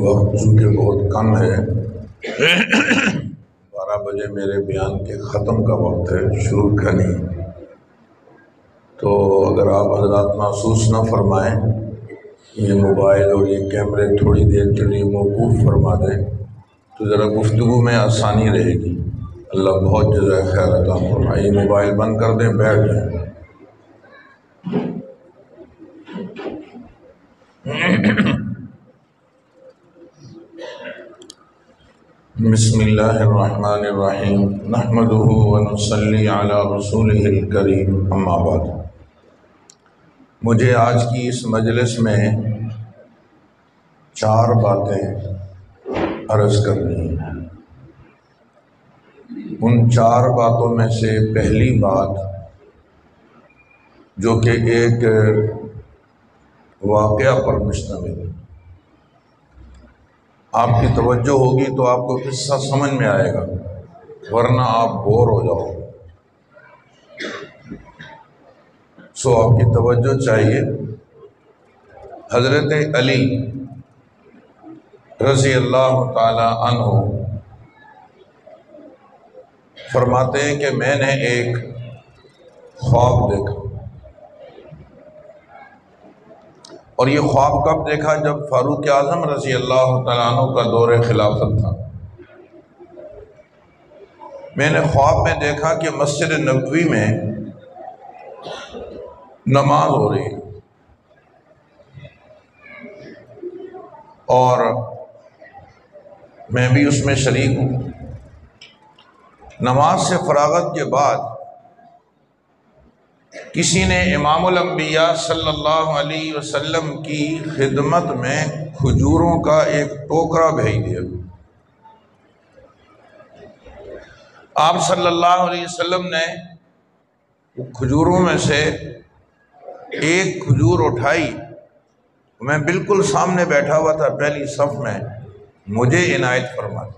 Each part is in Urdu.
وقت چونکہ بہت کم ہے، 12 بجے میرے بیان کے ختم کا وقت ہے، شروع کا نہیں، تو اگر آپ حضرات محسوس نہ فرمائیں، یہ موبائل اور یہ کیمرے تھوڑی دیر کے لیے موقوف فرما دیں تو ذرا گفتگو میں آسانی رہے گی۔ اللہ بہت جزائے خیر عطا فرمائے۔ یہ موبائل بند کر دیں، بیٹھ جائیں۔ بسم اللہ الرحمن الرحیم، نحمدہ ونصلی علی رسولہ الکریم، اما بعد۔ مجھے آج کی اس مجلس میں 4 باتیں عرض کرنی ہیں۔ ان 4 باتوں میں سے پہلی بات، جو کہ ایک واقعہ پر مشتمل ہے، آپ کی توجہ ہوگی تو آپ کو قصہ سمجھ میں آئے گا، ورنہ آپ بور ہو جاؤ گے۔ سو آپ کی توجہ چاہیے۔ حضرت علی رضی اللہ تعالی عنہ فرماتے ہیں کہ میں نے ایک خواب دیکھا، اور یہ خواب کب دیکھا؟ جب فاروق اعظم رضی اللہ تعالیٰ عنہ کا دور خلافت تھا۔ میں نے خواب میں دیکھا کہ مسجد نبوی میں نماز ہو رہی ہے، اور میں بھی اس میں شریک ہوں۔ نماز سے فراغت کے بعد کسی نے امام الانبیاء صلی اللہ علیہ وسلم کی خدمت میں کھجوروں کا ایک ٹوکرا بھیج دیا۔ آپ صلی اللہ علیہ وسلم نے کھجوروں میں سے ایک کھجور اٹھائی، میں بالکل سامنے بیٹھا ہوا تھا پہلی صف میں، مجھے عنایت فرما دی۔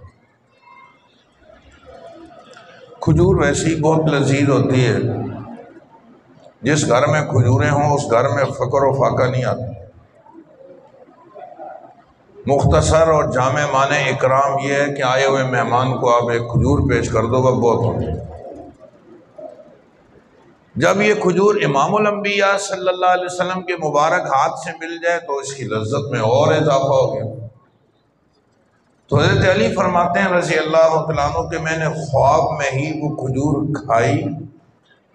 کھجور ویسے ہی بہت لذیذ ہوتی ہے، جس گھر میں کھجوریں ہوں اس گھر میں فقر و فاقہ نہیں آتا۔ مختصر اور جامع معنی اکرام یہ ہے کہ آئے ہوئے مہمان کو آپ ایک کھجور پیش کر دو گا، بہت ہوتا ہے۔ جب یہ کھجور امام الانبیاء صلی اللہ علیہ وسلم کے مبارک ہاتھ سے مل جائے تو اس کی لذت میں اور اضافہ ہو گیا۔ تو حضرت علی فرماتے ہیں رضی اللہ تعالیٰ عنہ کہ میں نے خواب میں ہی وہ کھجور کھائی،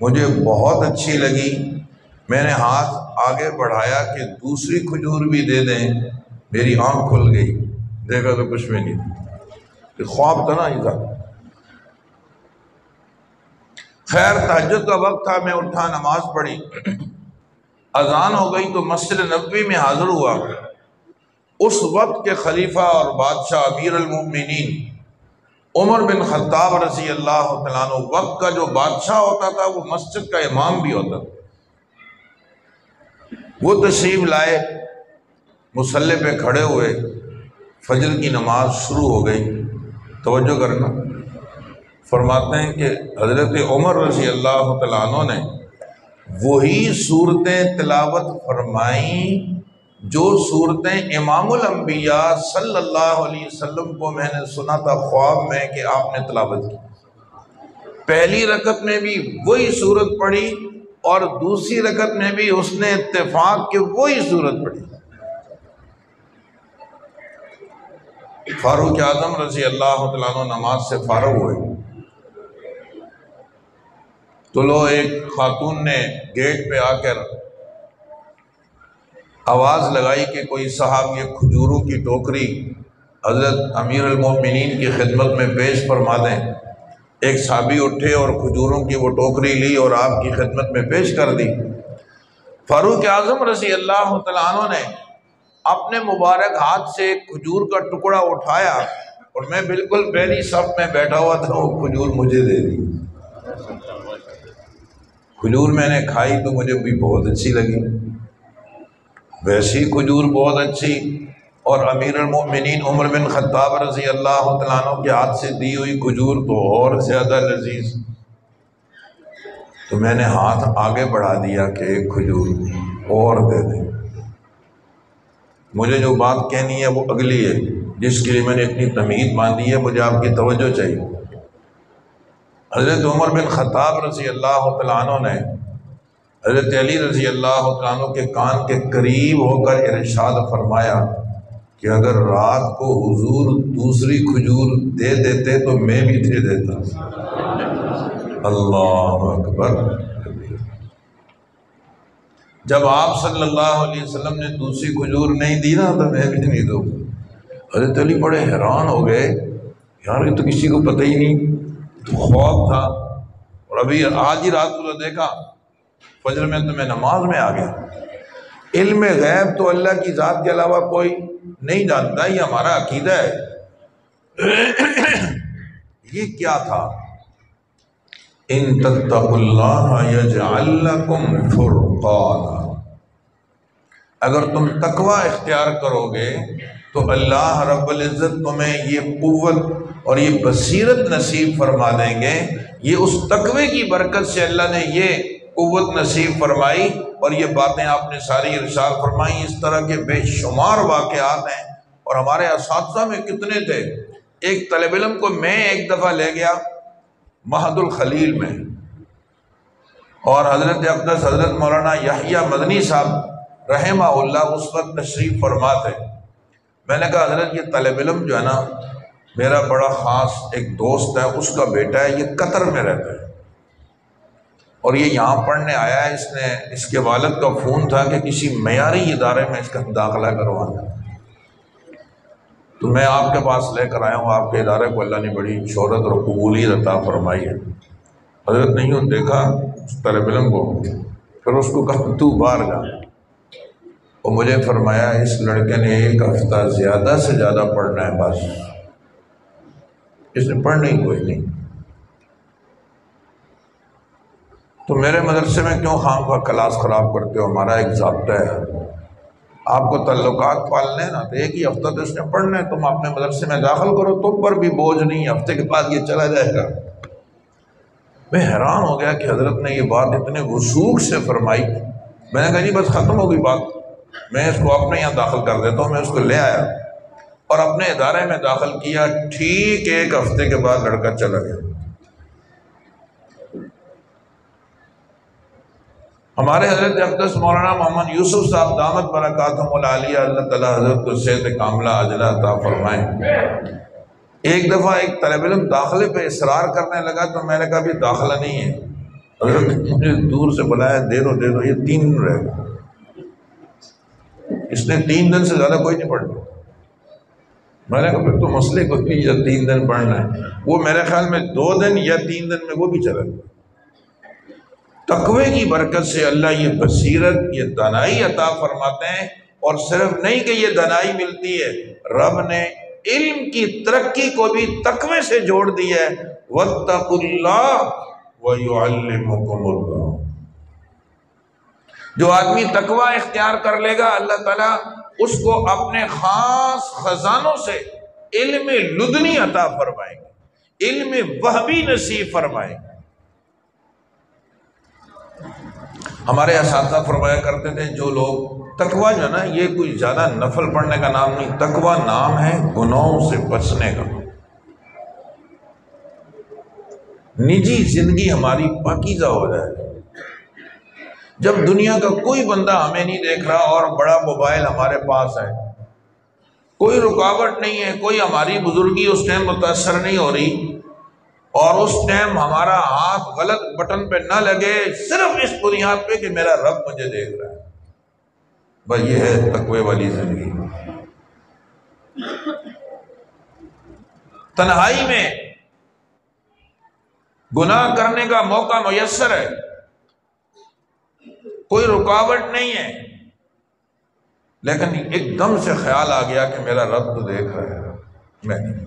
مجھے بہت اچھی لگی۔ میں نے ہاتھ آگے بڑھایا کہ دوسری کھجور بھی دے دیں، میری آنکھ کھل گئی، دیکھا تو کچھ بھی نہیں تھا، خواب تھا نا یہ تھا۔ خیر تہجد کا وقت تھا، میں اٹھا، نماز پڑھی، اذان ہو گئی تو مسجد نبوی میں حاضر ہوا۔ اس وقت کے خلیفہ اور بادشاہ امیر المؤمنین عمر بن خطاب رضی اللہ تعالیٰ عنہ، وقت کا جو بادشاہ ہوتا تھا وہ مسجد کا امام بھی ہوتا تھا۔ وہ تشریف لائے، مصلی پہ کھڑے ہوئے، فجر کی نماز شروع ہو گئی۔ توجہ کرنا، فرماتے ہیں کہ حضرت عمر رضی اللہ تعالیٰ عنہ نے وہی صورتیں تلاوت فرمائیں جو صورتیں امام الانبیاء صلی اللہ علیہ وسلم کو میں نے سنا تھا خواب میں کہ آپ نے تلاوت کی۔ پہلی رکعت میں بھی وہی صورت پڑھی اور دوسری رکعت میں بھی اس نے اتفاق کے وہی صورت پڑھی۔ فاروق اعظم رضی اللہ تعالیٰ عنہ نماز سے فارغ ہوئے تو ایک خاتون نے گیٹ پہ آ کر آواز لگائی کہ کوئی صاحب یہ کھجوروں کی ٹوکری حضرت امیر المؤمنین کی خدمت میں پیش فرما دیں۔ ایک صحابی اٹھے اور کھجوروں کی وہ ٹوکری لی اور آپ کی خدمت میں پیش کر دی۔ فاروق اعظم رضی اللہ تعالیٰ عنہ نے اپنے مبارک ہاتھ سے ایک کھجور کا ٹکڑا اٹھایا اور میں بالکل پہلی صف میں بیٹھا ہوا تھا، وہ کھجور مجھے دے دی۔ کھجور میں نے کھائی تو مجھے بھی بہت اچھی لگی، ویسی کھجور بہت اچھی، اور امیر المؤمنین عمر بن خطاب رضی اللہ تعالیٰ عنہ کے ہاتھ سے دی ہوئی کھجور تو اور زیادہ لذیذ۔ تو میں نے ہاتھ آگے بڑھا دیا کہ ایک کھجور اور دے دیں۔ مجھے جو بات کہنی ہے وہ اگلی ہے، جس کے لیے میں نے اتنی تمہید باندھی ہے، مجھے آپ کی توجہ چاہیے۔ حضرت عمر بن خطاب رضی اللہ تعالیٰ عنہ نے حضرت علی رضی اللہ تعالیٰ عنہ کے کان کے قریب ہو کر ارشاد فرمایا کہ اگر رات کو حضور دوسری کھجور دے دیتے تو میں بھی دے دیتا۔ اللہ اکبر۔ جب آپ صلی اللہ علیہ وسلم نے دوسری کھجور نہیں دی نا تو میں بھی نہیں دوں۔ حضرت علی بڑے حیران ہو گئے، یار یہ تو کسی کو پتہ ہی نہیں، تو خواب تھا، اور ابھی آج ہی رات کو دیکھا فجر میں تو میں نماز میں آ گیا۔ علم غیب تو اللہ کی ذات کے علاوہ کوئی نہیں جانتا، یہ ہمارا عقیدہ ہے۔ یہ کیا تھا؟ ان تتقوا اللہ یجعل لکم فرقانا، اگر تم تقوی اختیار کرو گے تو اللہ رب العزت تمہیں یہ قوت اور یہ بصیرت نصیب فرما دیں گے۔ یہ اس تقوی کی برکت سے اللہ نے یہ قوت نصیب فرمائی، اور یہ باتیں آپ نے ساری ارشاد فرمائی۔ اس طرح کے بے شمار واقعات ہیں، اور ہمارے اساتذہ میں کتنے تھے۔ ایک طالب علم کو میں ایک دفعہ لے گیا مہد الخلیل میں، اور حضرت اقدس حضرت مولانا یحییٰ مدنی صاحب رحمہ اللہ اس وقت تشریف فرما تھے۔ میں نے کہا حضرت یہ طالب علم جو ہے نا، میرا بڑا خاص ایک دوست ہے، اس کا بیٹا ہے، یہ قطر میں رہتا ہے اور یہ یہاں پڑھنے آیا ہے۔ اس کے والد کا فون تھا کہ کسی معیاری ادارے میں اس کا داخلہ کروانا، تو میں آپ کے پاس لے کر آیا ہوں۔ آپ کے ادارے کو اللہ نے بڑی شہرت اور قبولیت عطا فرمائی ہے۔ حضرت نہیں ہوں دیکھا اس طالب علم کو، پھر اس کو کہا تو باہر جا، اور مجھے فرمایا اس لڑکے نے ایک ہفتہ زیادہ سے زیادہ پڑھنا ہے، بس اس نے پڑھنا ہی کوئی نہیں۔ تو میرے مدرسے میں کیوں خواہ کلاس خراب کرتے ہو؟ ہمارا ایک ضابطہ ہے، آپ کو تعلقات پالنے ہیں نا، تو ایک ہی ہفتہ تو اس نے پڑھنا ہے، تم اپنے مدرسے میں داخل کرو، تم پر بھی بوجھ نہیں، ہفتے کے بعد یہ چلا جائے گا۔ میں حیران ہو گیا کہ حضرت نے یہ بات اتنے وثوق سے فرمائی۔ میں نے کہا جی بس ختم ہو گئی بات، میں اس کو اپنے یہاں داخل کر دیتا ہوں۔ میں اس کو لے آیا اور اپنے ادارے میں داخل کیا۔ ٹھیک ایک ہفتے کے بعد لڑکا چلا گیا۔ ہمارے حضرت اقدس مولانا محمد یوسف صاحب دامت برکاتہم العالیہ، اللہ تعالیٰ حضرت کو صحت کاملہ عاجلہ عطا فرمائیں۔ ایک دفعہ ایک طالب علم داخلے پہ اصرار کرنے لگا، تو میں نے کہا بھی داخلہ نہیں ہے۔ حضرت نے مجھے دور سے بلایا، دے دو دے دو، یہ 3 دن رہے گا۔ اس نے 3 دن سے زیادہ کوئی نہیں پڑھنا۔ میں نے کہا پھر تو مسئلے کو بھی یا 3 دن پڑھنا ہے۔ وہ میرے خیال میں 2 دن یا 3 دن میں وہ بھی چلا گیا۔ تقوی کی برکت سے اللہ یہ بصیرت، یہ دانائی عطا فرماتے ہیں، اور صرف نہیں کہ یہ دانائی ملتی ہے، رب نے علم کی ترقی کو بھی تقوی سے جوڑ دیا ہے۔ واتقوا اللہ ویعلمکم اللہ۔ جو آدمی تقوی اختیار کر لے گا، اللہ تعالیٰ اس کو اپنے خاص خزانوں سے علم لدنی عطا فرمائیں گے، علم وہبی نصیب فرمائیں گے۔ ہمارے اساتذہ فرمایا کرتے تھے جو لوگ تقوی جو ہے نا، یہ کوئی زیادہ نفل پڑھنے کا نام نہیں، تقوی نام ہے گناہوں سے بچنے کا۔ نجی زندگی ہماری پاکیزہ ہو جائے۔ جب دنیا کا کوئی بندہ ہمیں نہیں دیکھ رہا اور بڑا موبائل ہمارے پاس ہے، کوئی رکاوٹ نہیں ہے، کوئی ہماری بزرگی اس ٹائم متاثر نہیں ہو رہی، اور اس ٹائم ہمارا ہاتھ غلط بٹن پہ نہ لگے، صرف اس بنیاد پہ کہ میرا رب مجھے دیکھ رہا ہے، بس یہ ہے تقوی والی زندگی۔ تنہائی میں گناہ کرنے کا موقع میسر ہے، کوئی رکاوٹ نہیں ہے، لیکن ایک دم سے خیال آ گیا کہ میرا رب تو دیکھ رہا ہے، میں نہیں۔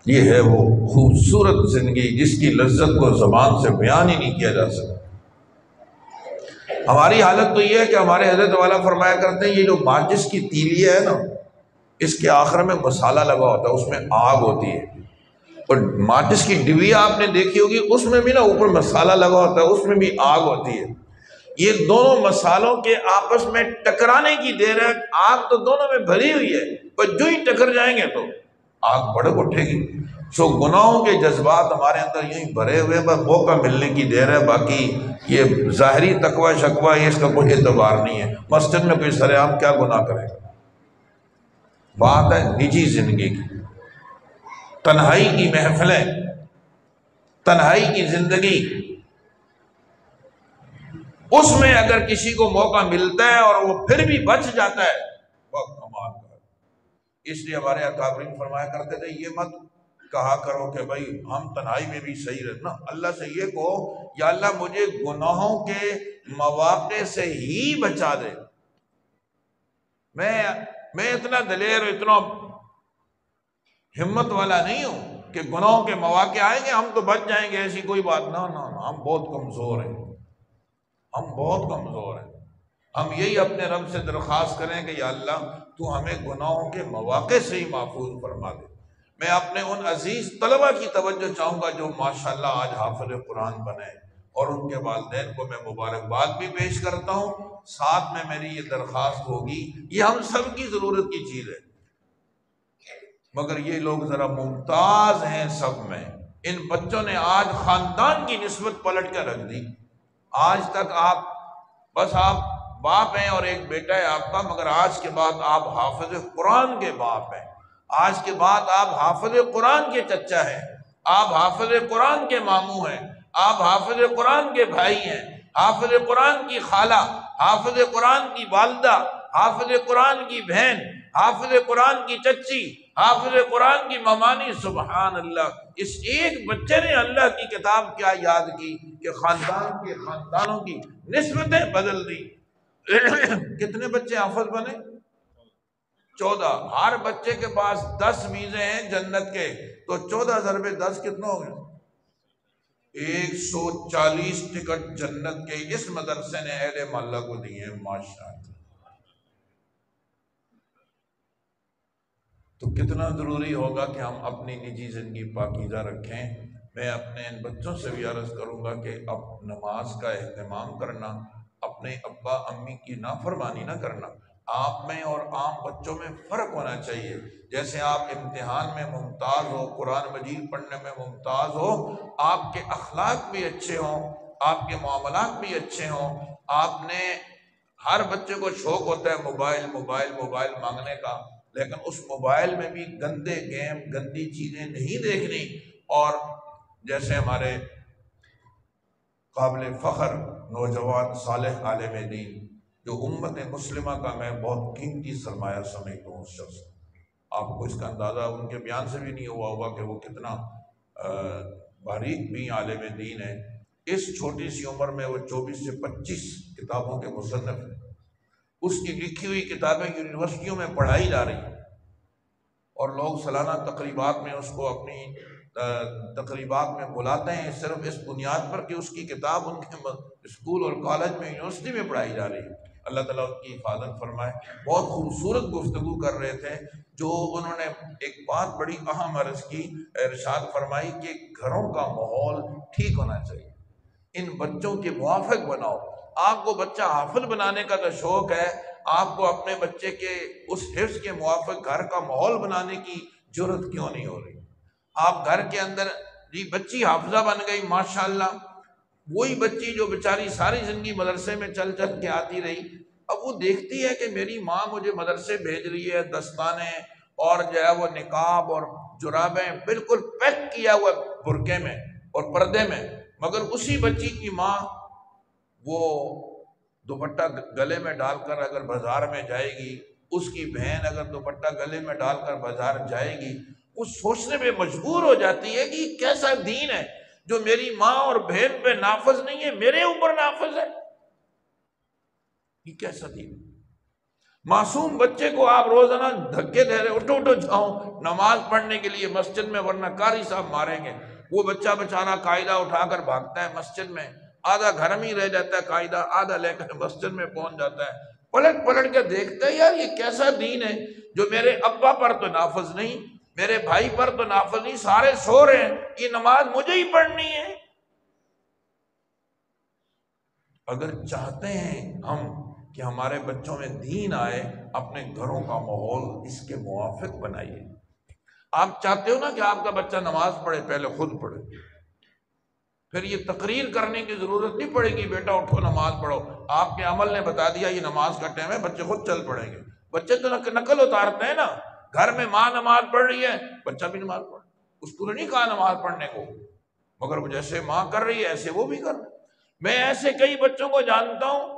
یہ ہے وہ خوبصورت زندگی جس کی لذت کو زبان سے بیان ہی نہیں کیا جا سکتا۔ ہماری حالت تو یہ ہے کہ ہمارے حضرت والا فرمایا کرتے ہیں، یہ جو ماچس کی تیلی ہے نا، اس کے آخر میں مسالہ لگا ہوتا ہے، اس میں آگ ہوتی ہے، اور ماچس کی ڈبیا آپ نے دیکھی ہوگی، اس میں بھی نا اوپر مسالہ لگا ہوتا ہے، اس میں بھی آگ ہوتی ہے۔ یہ دونوں مسالوں کے آپس میں ٹکرانے کی دیر ہے، آگ تو دونوں میں بھری ہوئی ہے، پر جو ہی ٹکر جائیں گے تو آگ بھڑک اٹھے گی۔ سو گناہوں کے جذبات ہمارے اندر یوں ہی بھرے ہوئے، بس موقع ملنے کی دیر ہے، باقی یہ ظاہری تقوی شکوہ اس کا کوئی اعتبار نہیں ہے۔ مسجد میں کوئی سر عام کیا گناہ کرے گا؟ بات ہے نجی زندگی کی، تنہائی کی محفلیں، تنہائی کی زندگی، اس میں اگر کسی کو موقع ملتا ہے اور وہ پھر بھی بچ جاتا ہے، بہت کمال کا ہے۔ اس لیے ہمارے اکابرین فرمایا کرتے تھے، یہ مت کہا کرو کہ بھائی ہم تنہائی میں بھی صحیح رہنا، اللہ سے یہ کہو یا اللہ مجھے گناہوں کے مواقع سے ہی بچا دے۔ میں اتنا دلیر، اتنا ہمت والا نہیں ہوں کہ گناہوں کے مواقع آئیں گے ہم تو بچ جائیں گے، ایسی کوئی بات نہ، ہم بہت کمزور ہیں، ہم بہت کمزور ہیں۔ ہم یہی اپنے رب سے درخواست کریں کہ یا اللہ تو ہمیں گناہوں کے مواقع سے ہی محفوظ فرما دے۔ میں اپنے ان عزیز طلبہ کی توجہ چاہوں گا جو ماشاءاللہ آج حافظ قرآن بنے، اور ان کے والدین کو میں مبارکباد بھی پیش کرتا ہوں۔ ساتھ میں میری یہ درخواست ہوگی، یہ ہم سب کی ضرورت کی چیز ہے، مگر یہ لوگ ذرا ممتاز ہیں سب میں۔ ان بچوں نے آج خاندان کی نسبت پلٹ کر رکھ دی۔ آج تک آپ باپ ہیں اور ایک بیٹا ہے آپ کا، مگر آج کے بعد آپ حافظ قرآن کے باپ ہیں، آج کے بعد آپ حافظ قرآن کے چچا ہیں، آپ حافظ قرآن کے ماموں ہیں، آپ حافظ قرآن کے بھائی ہیں، حافظ قرآن کی خالہ، حافظ قرآن کی والدہ، حافظ قرآن کی بہن، حافظ قرآن کی چچی، حافظ قرآن کی ممانی۔ سبحان اللہ، اس ایک بچے نے اللہ کی کتاب کیا یاد کی کہ خاندانوں کی نسبتیں بدل دی۔ کتنے بچے حافظ بنے؟ 14۔ ہر بچے کے پاس 10 ویزے ہیں جنت کے، تو 14 ضرب 10 کتنا ہو گیا؟ 140 ٹکٹ جنت کے اس مدرسے نے اہل محلہ کو دیے ہیں، ماشاءاللہ۔ تو کتنا ضروری ہوگا کہ ہم اپنی نجی زندگی پاکیزہ رکھیں۔ میں اپنے ان بچوں سے بھی عرض کروں گا کہ اب نماز کا اہتمام کرنا، اپنے ابا امی کی نافرمانی نہ کرنا۔ آپ میں اور عام بچوں میں فرق ہونا چاہیے۔ جیسے آپ امتحان میں ممتاز ہو، قرآن مجید پڑھنے میں ممتاز ہو، آپ کے اخلاق بھی اچھے ہوں، آپ کے معاملات بھی اچھے ہوں۔ آپ نے، ہر بچے کو شوق ہوتا ہے موبائل مانگنے کا، لیکن اس موبائل میں بھی گندے گیم، گندی چیزیں نہیں دیکھنی۔ اور جیسے ہمارے قابل فخر نوجوان صالح عالم دین، جو امت مسلمہ کا میں بہت قیمتی سرمایہ سمجھتا ہوں، اس شخص، آپ کو اس کا اندازہ ان کے بیان سے بھی نہیں ہوا ہوگا کہ وہ کتنا باریک بھی عالم دین ہے۔ اس چھوٹی سی عمر میں وہ 24 سے 25 کتابوں کے مصنف ہیں۔ اس کی لکھی ہوئی کتابیں یونیورسٹیوں میں پڑھائی جا رہی ہیں، اور لوگ سالانہ تقریبات میں اس کو اپنی تقریبات میں بلاتے ہیں، صرف اس بنیاد پر کہ اس کی کتاب ان کے اسکول اور کالج میں، یونیورسٹی میں پڑھائی جا رہی ہے۔ اللہ تعالیٰ ان کی حفاظت فرمائے۔ بہت خوبصورت گفتگو کر رہے تھے، جو انہوں نے ایک بات بڑی اہم عرض کی، ارشاد فرمائی کہ گھروں کا ماحول ٹھیک ہونا چاہیے، ان بچوں کے موافق بناؤ۔ آپ کو بچہ حافظ بنانے کا تو شوق ہے، آپ کو اپنے بچے کے اس حفظ کے موافق گھر کا ماحول بنانے کی جرت کیوں نہیں ہو رہی؟ آپ گھر کے اندر، جی بچی حافظہ بن گئی ماشاءاللہ، وہی بچی جو بیچاری ساری زندگی مدرسے میں چل چل کے آتی رہی، اب وہ دیکھتی ہے کہ میری ماں مجھے مدرسے بھیج رہی ہے، دستانے اور جو ہے وہ نقاب اور جرابیں بالکل پیک کیا ہوا برقعے میں اور پردے میں، مگر اسی بچی کی ماں وہ دوپٹہ گلے میں ڈال کر اگر بازار میں جائے گی، اس کی بہن اگر دوپٹہ گلے میں ڈال کر بازار جائے گی، وہ سوچنے میں مجبور ہو جاتی ہے کہ یہ کیسا دین ہے جو میری ماں اور بہن پہ نافذ نہیں ہے، میرے اوپر نافذ ہے؟ یہ کیسا دین؟ معصوم بچے کو آپ روزانہ دھکے دے رہے، اٹھو اٹھو جاؤ نماز پڑھنے کے لیے مسجد میں، ورنہ قاری صاحب ماریں گے۔ وہ بچہ بیچارہ قاعدہ اٹھا کر بھاگتا ہے مسجد میں، آدھا گھر میں ہی رہ جاتا ہے قاعدہ، آدھا لے کر مسجد میں پہنچ جاتا ہے، پلٹ پلٹ کے دیکھتا ہے یار یہ کیسا دین ہے جو میرے ابا پر تو نافذ نہیں، میرے بھائی پر تو نافل نہیں، سارے سو رہے ہیں، یہ نماز مجھے ہی پڑھنی ہے۔ اگر چاہتے ہیں ہم کہ ہمارے بچوں میں دین آئے، اپنے گھروں کا ماحول اس کے موافق بنائیے۔ آپ چاہتے ہو نا کہ آپ کا بچہ نماز پڑھے، پہلے خود پڑھے، پھر یہ تقریر کرنے کی ضرورت نہیں پڑے گی بیٹا اٹھو نماز پڑھو، آپ کے عمل نے بتا دیا یہ نماز کا ٹائم ہے، بچے خود چل پڑیں گے۔ بچے تو نقل اتارتے ہیں نا، گھر میں ماں نماز پڑھ رہی ہے، بچہ بھی نماز پڑھ، اس کو نہیں کہا نماز پڑھنے کو، مگر وہ جیسے ماں کر رہی ہے ایسے وہ بھی کر رہے۔ میں ایسے کئی بچوں کو جانتا ہوں،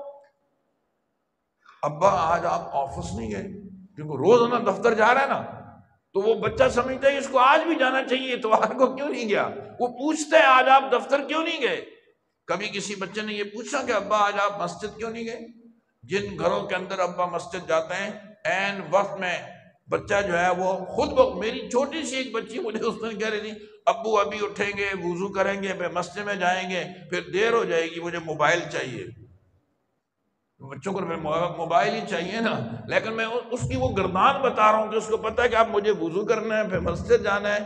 ابا آج آپ آفس نہیں گئے، کیونکہ روز نا دفتر جا رہا ہے نا، تو وہ بچہ سمجھتا ہے اس کو آج بھی جانا چاہیے، اتوار کو کیوں نہیں گیا؟ وہ پوچھتا ہے آج آپ دفتر کیوں نہیں گئے؟ کبھی کسی بچے نے یہ پوچھا کہ ابا آج آپ مسجد کیوں نہیں گئے؟ جن گھروں کے اندر ابا مسجد جاتے ہیں، عین وقت میں بچہ جو ہے وہ خود میری چھوٹی سی ایک بچی مجھے اس دن کہہ رہی تھی، ابو ابھی اٹھیں گے، وضو کریں گے، پھر مسجد میں جائیں گے، پھر دیر ہو جائے گی، مجھے موبائل چاہیے۔ بچوں کو موبائل ہی چاہیے نا، لیکن میں اس کی وہ گردان بتا رہا ہوں کہ اس کو پتا ہے کہ اب مجھے وضو کرنا ہے، پھر مسجد جانا ہے۔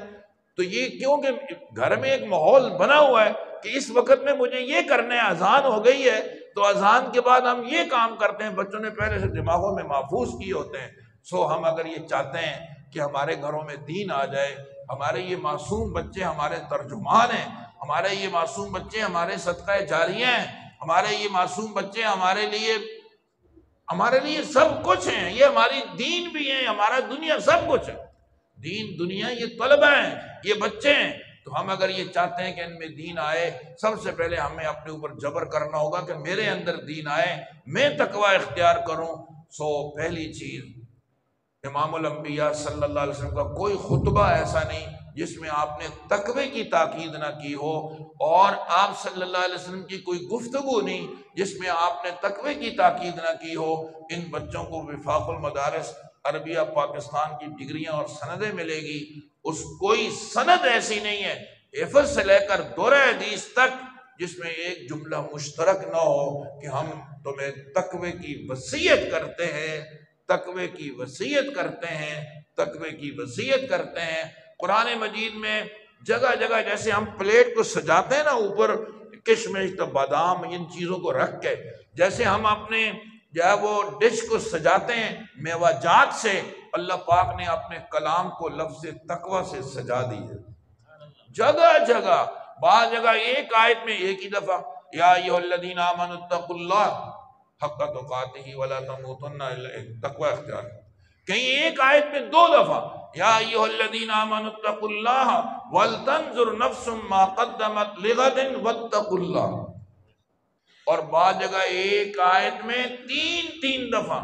تو یہ کیوں کہ گھر میں ایک ماحول بنا ہوا ہے کہ اس وقت میں مجھے یہ کرنا ہے، اذان ہو گئی ہے تو اذان کے بعد ہم یہ کام کرتے ہیں، بچوں نے پہلے سے دماغوں میں محفوظ کیے ہوتے ہیں۔ سو ہم اگر یہ چاہتے ہیں کہ ہمارے گھروں میں دین آ جائے، ہمارے یہ معصوم بچے ہمارے ترجمان ہیں، ہمارے یہ معصوم بچے ہمارے صدقہ جاریہ ہیں، ہمارے یہ معصوم بچے ہمارے لیے سب کچھ ہیں، یہ ہماری دین بھی ہیں، ہمارا دنیا سب کچھ ہے۔ دین دنیا یہ طلبہ ہیں، یہ بچے ہیں۔ تو ہم اگر یہ چاہتے ہیں کہ ان میں دین آئے، سب سے پہلے ہمیں اپنے اوپر جبر کرنا ہوگا کہ میرے اندر دین آئے، میں تقوی اختیار کروں۔ سو پہلی چیز، امام الانبیاء صلی اللہ علیہ وسلم کا کوئی خطبہ ایسا نہیں جس میں آپ نے تقوی کی تاکید نہ کی ہو، اور آپ صلی اللہ علیہ وسلم کی کوئی گفتگو نہیں جس میں آپ نے تقوی کی تاکید نہ کی ہو۔ ان بچوں کو وفاق المدارس عربیہ پاکستان کی ڈگریاں اور سندیں ملے گی، اس کوئی سند ایسی نہیں ہے حفظ سے لے کر دورہ حدیث تک جس میں ایک جملہ مشترک نہ ہو کہ ہم تمہیں تقوی کی وصیت کرتے ہیں، تقوی کی وصیت کرتے ہیں، تقوی کی وصیت کرتے ہیں۔ قرآن مجید میں جگہ جگہ جیسے ہم پلیٹ کو سجاتے ہیں نا، اوپر کشمش تو بادام ان چیزوں کو رکھ کے، جیسے ہم اپنے جو ہے وہ ڈش کو سجاتے ہیں میوہ جات سے، اللہ پاک نے اپنے کلام کو لفظ تقوی سے سجا دی ہے۔ جگہ جگہ، بعض جگہ ایک آیت میں ایک ہی دفعہ یا ایھا الذین آمنوا اتقوا اللہ حق تقاتہ ولا تموتن الا، تقوی اختیار، کہیں ایک آیت میں دو دفعہ یا ایھا الذین آمنوا اتقوا اللہ ولتنظر نفس ما قدمت لغد واتقوا اللہ، اور بعض جگہ ایک آیت میں تین دفعہ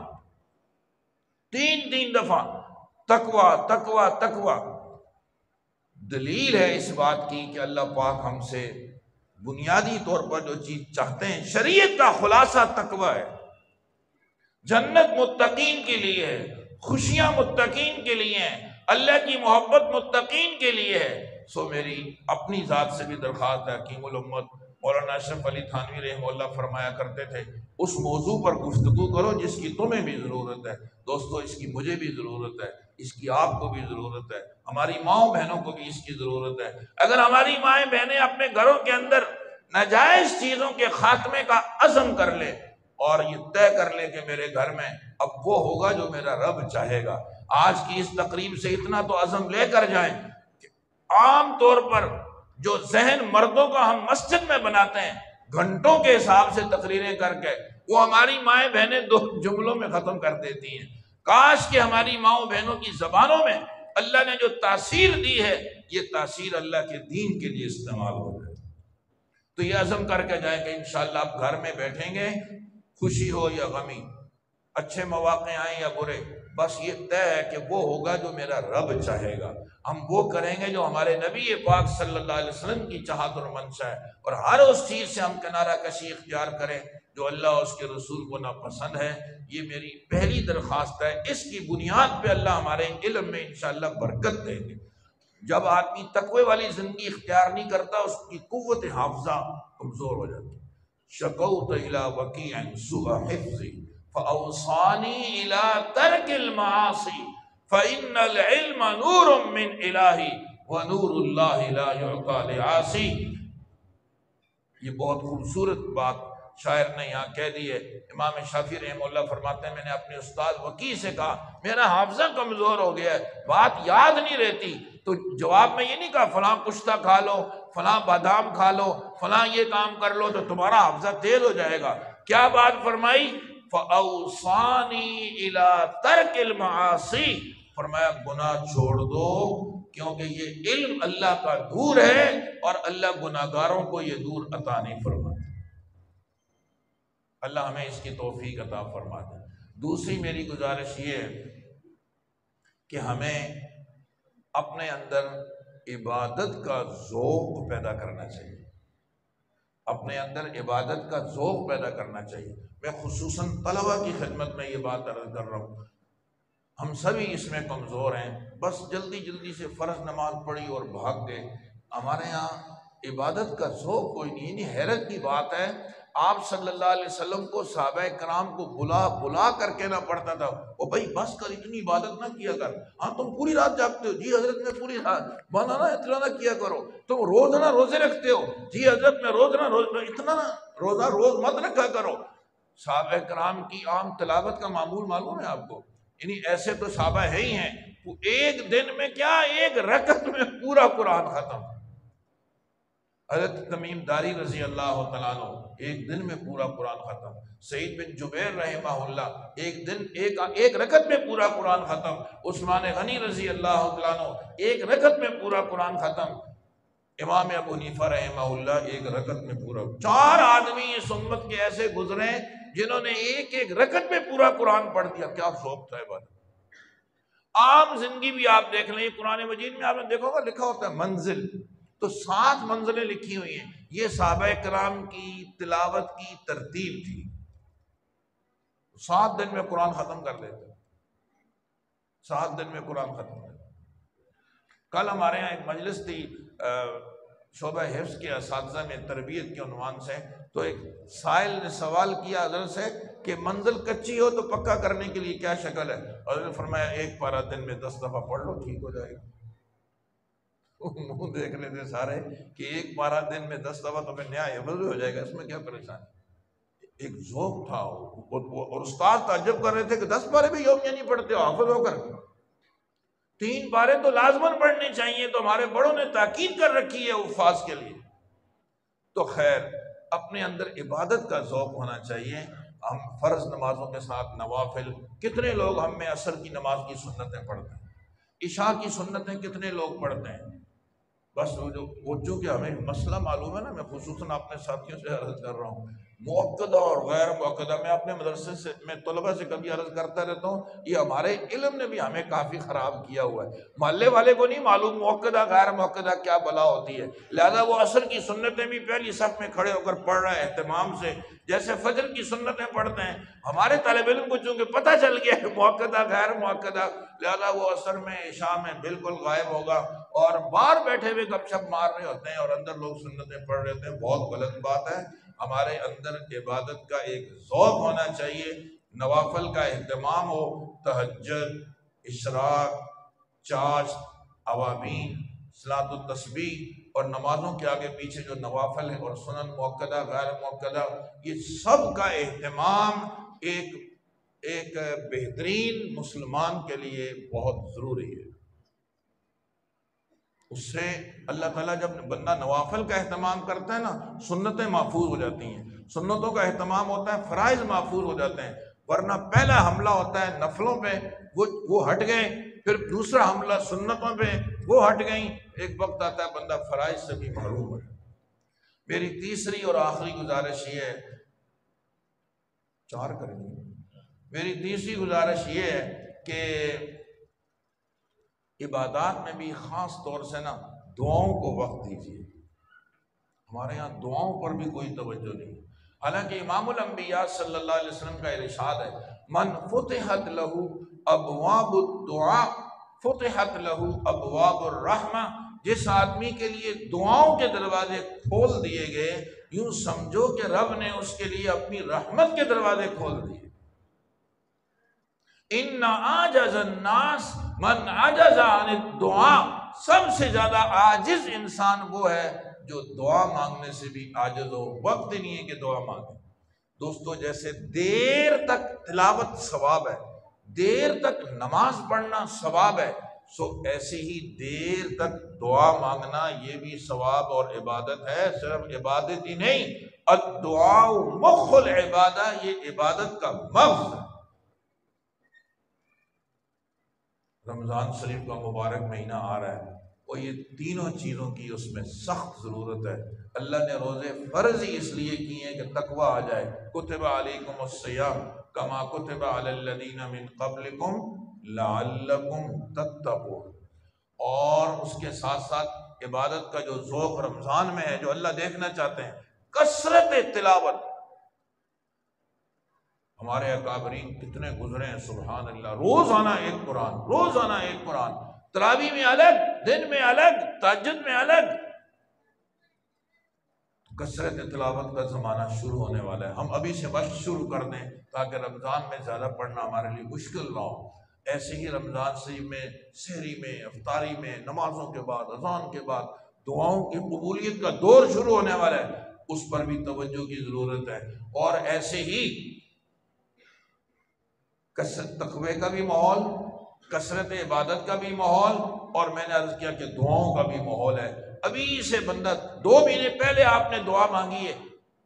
تقوی تقوی تقوی۔ دلیل ہے اس بات کی کہ اللہ پاک ہم سے بنیادی طور پر جو چیز چاہتے ہیں، شریعت کا خلاصہ تقوی ہے۔ جنت متقین کے لیے ہے، خوشیاں متقین کے لیے ہیں، اللہ کی محبت متقین کے لیے ہے۔ سو میری اپنی ذات سے بھی درخواست ہے، حکیم الامت مولانا اشرف علی تھانوی رحمہ اللہ فرمایا کرتے تھے، اس موضوع پر گفتگو کرو جس کی تمہیں بھی ضرورت ہے۔ دوستو، اس کی مجھے بھی ضرورت ہے، اس کی آپ کو بھی ضرورت ہے، ہماری ماؤں بہنوں کو بھی اس کی ضرورت ہے۔ اگر ہماری مائیں بہنیں اپنے گھروں کے اندر ناجائز چیزوں کے خاتمے کا عزم کر لے اور یہ طے کر لے کہ میرے گھر میں اب وہ ہوگا جو میرا رب چاہے گا، آج کی اس تقریب سے اتنا تو عزم لے کر جائیں کہ عام طور پر جو ذہن مردوں کا ہم مسجد میں بناتے ہیں گھنٹوں کے حساب سے تقریریں کر کے، وہ ہماری مائیں بہنیں 2 جملوں میں ختم کر دیتی ہیں۔ کاش کہ ہماری ماؤں بہنوں کی زبانوں میں اللہ نے جو تاثیر دی ہے، یہ تاثیر اللہ کے دین کے لیے استعمال ہو جائے۔ تو یہ عزم کر کے جائیں کہ انشاءاللہ آپ گھر میں بیٹھیں گے، خوشی ہو یا غمی، اچھے مواقع آئیں یا برے، بس یہ طے ہے کہ وہ ہوگا جو میرا رب چاہے گا۔ ہم وہ کریں گے جو ہمارے نبی پاک صلی اللہ علیہ وسلم کی چاہت اور منشا ہے، اور ہر اس چیز سے ہم کنارہ کشی اختیار کریں جو اللہ اور اس کے رسول کو ناپسند ہے۔ یہ میری پہلی درخواست ہے، اس کی بنیاد پہ اللہ ہمارے علم میں انشاءاللہ برکت دیں گے۔ جب آدمی تقوی والی زندگی اختیار نہیں کرتا، اس کی قوت حافظہ کمزور ہو جاتی۔ شکوت الی وکیع سوء حفظی فاوصانی الی ترک المعاصی فإن العلم نور من الہی ونور اللہ لا یعطى لعاصی۔ یہ بہت خوبصورت بات شاعر نے یہاں کہہ دی ہے۔ امام شافعی رحمہ اللہ فرماتے ہیں میں نے اپنے استاد وکیع سے کہا میرا حافظہ کمزور ہو گیا ہے، بات یاد نہیں رہتی، تو جواب میں یہ نہیں کہا فلاں کشتہ کھا لو، فلاں بادام کھا لو، فلاں یہ کام کر لو تو تمہارا حافظہ تیز ہو جائے گا۔ کیا بات فرمائی؟ فَأَوْصَانِي إِلَىٰ تَرْكِ الْمَعَاصِي، فرمایا گناہ چھوڑ دو کیونکہ یہ علم اللہ کا نور ہے اور اللہ گناہگاروں کو یہ نور عطا نہیں فرماتا۔ اللہ ہمیں اس کی توفیق عطا فرما دے۔ دوسری میری گزارش یہ ہے کہ ہمیں اپنے اندر عبادت کا ذوق پیدا کرنا چاہیے، اپنے اندر عبادت کا ذوق پیدا کرنا چاہیے۔ میں خصوصاً طلبہ کی خدمت میں یہ بات عرض کر رہا ہوں، ہم سبھی اس میں کمزور ہیں، بس جلدی جلدی سے فرض نماز پڑھی اور بھاگ گئے۔ ہمارے یہاں عبادت کا ذوق کوئی نہیں۔ نہیں، حیرت کی بات ہے، آپ صلی اللہ علیہ وسلم کو صحابہ کرام کو بلا کر کہنا پڑتا تھا او بھائی بس کر، اتنی عبادت نہ کیا کر، ہاں تم پوری رات جاگتے ہو، جی حضرت میں پوری رات، مولانا اتنا نہ کیا کرو، تم روزانہ روزے رکھتے ہو، جی حضرت میں روزانہ اتنا نہ روزہ روز مت رکھا کرو۔ صحابہ کرام کی عام تلاوت کا معمول معلوم ہے آپ کو؟ یعنی ایسے تو صحابہ ہے ہی ہیں، وہ ایک دن میں کیا، ایک رکعت میں پورا قرآن ختم۔ حضرت تمیم داری رضی اللہ تعالیٰ عنہ ایک دن میں پورا قرآن ختم۔ سعید بن جبیر رحمہ اللہ ایک دن ایک رکعت میں پورا قرآن ختم۔ عثمان غنی رضی اللہ تعالیٰ عنہ ایک رکعت میں پورا قرآن ختم۔ امام ابو حنیفہ رحمہ اللہ ایک رکعت میں پورا۔ 4 آدمی اس امت کے ایسے گزرے جنہوں نے ایک ایک رکعت میں پورا قرآن پڑھ دیا۔ کیا ذوق تھا عبادت۔ عام زندگی بھی آپ دیکھ لیں، قرآن مجید میں آپ نے دیکھا ہوگا لکھا ہوتا ہے منزل، تو 7 منزلیں لکھی ہوئی ہیں۔ یہ صحابہ کرام کی تلاوت کی ترتیب تھی، 7 دن میں قرآن ختم کر دیتے، 7 دن میں قرآن ختم کر دیتے۔ کل ہمارے یہاں ایک مجلس تھی شعبہ حفظ کے اساتذہ میں تربیت کے عنوان سے، تو ایک سائل نے سوال کیا حضرت سے کہ منزل کچی ہو تو پکا کرنے کے لیے کیا شکل ہے؟ حضرت نے فرمایا 1 پارہ دن میں 10 دفعہ پڑھ لو ٹھیک ہو جائے گا۔ منہ دیکھ لیتے سارے کہ 1 پارہ دن میں 10 دفعہ تو نیا حفظ ہو جائے گا، اس میں کیا پریشانی۔ ایک ذوق تھا، اور استاد تعجب کر رہے تھے کہ 10 پارے بھی یومیہ نہیں پڑھتے ہو حافظ ہو کر۔ 3 پارے تو لازماً پڑھنے چاہیے، تو ہمارے بڑوں نے تاکید کر رکھی ہے حفاظ کے لیے۔ تو خیر، اپنے اندر عبادت کا ذوق ہونا چاہیے۔ ہم فرض نمازوں کے ساتھ نوافل، کتنے لوگ ہم میں عصر کی نماز کی سنتیں پڑھتے ہیں، عشاء کی سنتیں کتنے لوگ پڑھتے ہیں؟ بس وہ چونکہ ہمیں مسئلہ معلوم ہے نا، میں خصوصاً اپنے ساتھیوں سے عرض کر رہا ہوں، مؤکدہ اور غیر مؤکدہ، میں اپنے مدرسے سے میں طلبہ سے کبھی عرض کرتا رہتا ہوں، یہ ہمارے علم نے بھی ہمیں کافی خراب کیا ہوا ہے۔ محلے والے کو نہیں معلوم مؤکدہ غیر مؤکدہ کیا بلا ہوتی ہے، لہذا وہ عصر کی سنتیں بھی پہلی صف میں کھڑے ہو کر پڑھ رہا ہے اہتمام سے، جیسے فجر کی سنتیں پڑھتے ہیں۔ ہمارے طالب علم کو چونکہ پتہ چل گیا ہے مؤکدہ غیر مؤکدہ، لہذا وہ عصر میں عشاء میں بالکل غائب ہوگا، اور باہر بیٹھے ہوئے گپ شپ مار رہے ہوتے ہیں اور اندر لوگ سنتیں پڑھ رہے ہوتے ہیں۔ بہت غلط بات ہے۔ ہمارے اندر عبادت کا ایک ذوق ہونا چاہیے، نوافل کا اہتمام ہو، تہجد، اشراق، چاشت، اوابین، صلاۃ التسبیح اور نمازوں کے آگے پیچھے جو نوافل ہے اور سنن مؤکدہ غیر مؤکدہ، یہ سب کا اہتمام ایک بہترین مسلمان کے لیے بہت ضروری ہے۔ اس سے اللہ تعالیٰ جب بندہ نوافل کا اہتمام کرتا ہے نا، سنتیں محفوظ ہو جاتی ہیں، سنتوں کا اہتمام ہوتا ہے، فرائض محفوظ ہو جاتے ہیں، ورنہ پہلا حملہ ہوتا ہے نفلوں پہ، وہ ہٹ گئے، پھر دوسرا حملہ سنتوں پہ، وہ ہٹ گئیں، ایک وقت آتا ہے بندہ فرائض سے بھی محروم ہو جاتا ہے۔ میری تیسری اور آخری گزارش یہ ہے، 4 کریں گے، میری تیسری گزارش یہ ہے کہ عبادات میں بھی خاص طور سے نا دعاؤں کو وقت دیجیے۔ ہمارے ہاں دعاؤں پر بھی کوئی توجہ نہیں، حالانکہ امام الانبیاء صلی اللہ علیہ وسلم کا ارشاد ہے، من فتحت لہ ابواب الدعاء فتحت لہ ابواب الرحمہ، جس آدمی کے لیے دعاؤں کے دروازے کھول دیے گئے، یوں سمجھو کہ رب نے اس کے لیے اپنی رحمت کے دروازے کھول دیے۔ ان عاجز الناس من عجز عن الدعاء، سب سے زیادہ عاجز انسان وہ ہے جو دعا مانگنے سے بھی عاجز ہو، وقت نہیں ہے کہ دعا مانگے۔ دوستو جیسے دیر تک تلاوت ثواب ہے، دیر تک نماز پڑھنا ثواب ہے، سو ایسے ہی دیر تک دعا مانگنا یہ بھی ثواب اور عبادت ہے۔ صرف عبادت ہی نہیں، الدعاء مخ العبادہ، یہ عبادت کا مغز ہے۔ رمضان شریف کا مبارک مہینہ آ رہا ہے اور یہ تینوں چیزوں کی اس میں سخت ضرورت ہے۔ اللہ نے روزے فرض ہی اس لیے کیے ہیں کہ تقوی آ جائے۔ کتب علیکم الصیام کما کتب علی الذین من قبلکم لعلکم تتقون۔ اور اس کے ساتھ ساتھ عبادت کا جو ذوق رمضان میں ہے، جو اللہ دیکھنا چاہتے ہیں، کثرت تلاوت۔ ہمارے اکابرین کتنے گزرے ہیں، سبحان اللہ، روزانہ ایک قرآن، روزانہ ایک قرآن، تراویح میں الگ، دن میں الگ، تہجد میں الگ۔ کثرت تلاوت کا زمانہ شروع ہونے والا ہے، ہم ابھی سے مشق شروع کر دیں تاکہ رمضان میں زیادہ پڑھنا ہمارے لیے مشکل نہ ہو۔ ایسے ہی رمضان شریف میں سحری میں، افطاری میں، نمازوں کے بعد، اذان کے بعد دعاؤں کی قبولیت کا دور شروع ہونے والا ہے، اس پر بھی توجہ کی ضرورت ہے۔ اور ایسے ہی کثرت تقوی کا بھی ماحول، کثرت عبادت کا بھی ماحول، اور میں نے عرض کیا کہ دعاؤں کا بھی ماحول ہے۔ ابھی سے بندہ 2 مہینے پہلے آپ نے دعا مانگی ہے،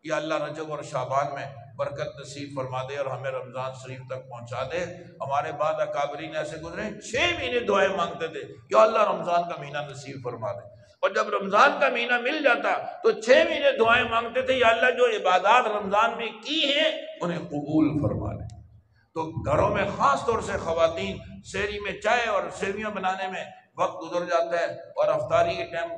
یا اللہ رجب اور شعبان میں برکت نصیب فرما دے اور ہمیں رمضان شریف تک پہنچا دے۔ ہمارے بعد اکابرین ایسے گزرے 6 مہینے دعائیں مانگتے تھے، یا اللہ رمضان کا مہینہ نصیب فرما دے، اور جب رمضان کا مہینہ مل جاتا تو 6 مہینے دعائیں مانگتے تھے، یا اللہ جو عبادات رمضان میں کی ہیں انہیں قبول فرما دے۔ تو گھروں میں خاص طور سے خواتین سحری میں چائے اور سیویاں بنانے میں وقت گزر جاتا ہے، اور افطاری کے ٹائم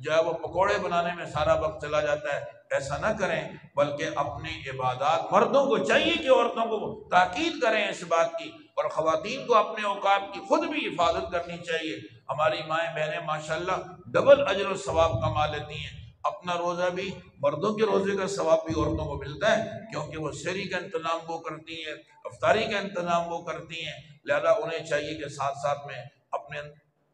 جو ہے وہ پکوڑے بنانے میں سارا وقت چلا جاتا ہے۔ ایسا نہ کریں، بلکہ اپنی عبادات، مردوں کو چاہیے کہ عورتوں کو تاکید کریں اس بات کی، اور خواتین کو اپنے اوقات کی خود بھی حفاظت کرنی چاہیے۔ ہماری مائیں بہنیں ماشاءاللہ ڈبل اجر و ثواب کما لیتی ہیں، اپنا روزہ بھی، مردوں کے روزے کا ثواب بھی عورتوں کو ملتا ہے، کیونکہ وہ سحری کا انتظام وہ کرتی ہیں، افطاری کا انتظام وہ کرتی ہیں۔ لہذا انہیں چاہیے کہ ساتھ ساتھ میں اپنے